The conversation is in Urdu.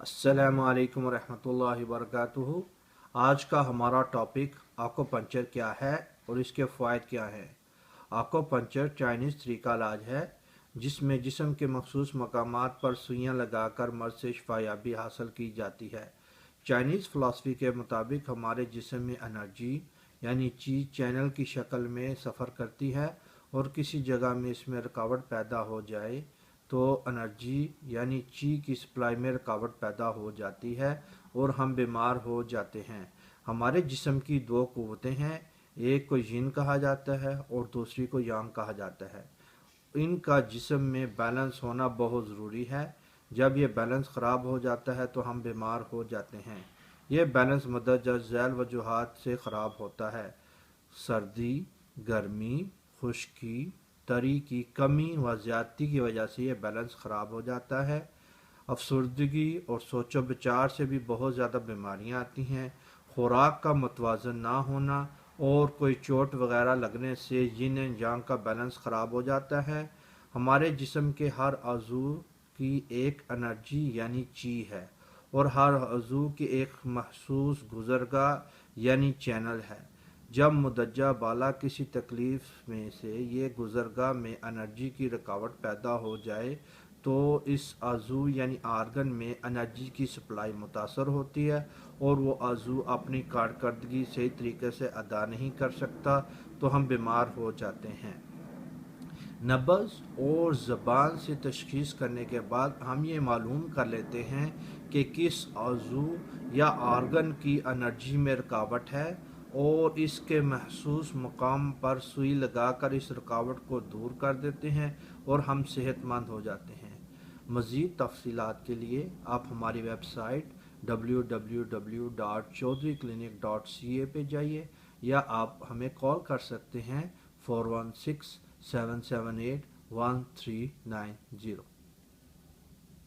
السلام علیکم ورحمۃ اللہ وبرکاتہ۔ آج کا ہمارا ٹاپک آکوپنکچر کیا ہے اور اس کے فوائد کیا ہیں۔ آکوپنکچر چائنیز طریقہ علاج ہے جس میں جسم کے مخصوص مقامات پر سوئیاں لگا کر مرض سے شفا یابی حاصل کی جاتی ہے۔ چائنیز فلسفی کے مطابق ہمارے جسم میں انرجی یعنی چی چینل کی شکل میں سفر کرتی ہے، اور کسی جگہ میں اس میں رکاوٹ پیدا ہو جائے تو انرجی یعنی چی کی سپلائی میں رکاوٹ پیدا ہو جاتی ہے اور ہم بیمار ہو جاتے ہیں۔ ہمارے جسم کی دو قوتیں ہیں، ایک کو ین کہا جاتا ہے اور دوسری کو یانگ کہا جاتا ہے۔ ان کا جسم میں بیلنس ہونا بہت ضروری ہے۔ جب یہ بیلنس خراب ہو جاتا ہے تو ہم بیمار ہو جاتے ہیں۔ یہ بیلنس مندرجہ ذیل وجوہات سے خراب ہوتا ہے: سردی، گرمی، خشکی، تری کی کمی و زیادتی کی وجہ سے یہ بیلنس خراب ہو جاتا ہے۔ افسردگی اور سوچ و بچار سے بھی بہت زیادہ بیماریاں آتی ہیں۔ خوراک کا متوازن نہ ہونا اور کوئی چوٹ وغیرہ لگنے سے ین اینڈ یانگ کا بیلنس خراب ہو جاتا ہے۔ ہمارے جسم کے ہر عضو کی ایک انرجی یعنی چی ہے، اور ہر عضو کی ایک مخصوص گزرگاہ یعنی چینل ہے۔ جب مندرجہ بالا کسی تکلیف میں سے یہ گزرگاہ میں انرجی کی رکاوٹ پیدا ہو جائے تو اس عضو یعنی آرگن میں انرجی کی سپلائی متاثر ہوتی ہے اور وہ عضو اپنی کارکردگی صحیح طریقے سے ادا نہیں کر سکتا تو ہم بیمار ہو جاتے ہیں۔ نبض اور زبان سے تشخیص کرنے کے بعد ہم یہ معلوم کر لیتے ہیں کہ کس عضو یا آرگن کی انرجی میں رکاوٹ ہے، اور اس کے محسوس مقام پر سوئی لگا کر اس رکاوٹ کو دور کر دیتے ہیں اور ہم صحت مند ہو جاتے ہیں۔ مزید تفصیلات کے لیے آپ ہماری ویب سائٹ www.chaudhryclinic.ca پہ جائیے، یا آپ ہمیں کال کر سکتے ہیں 416-778-1390۔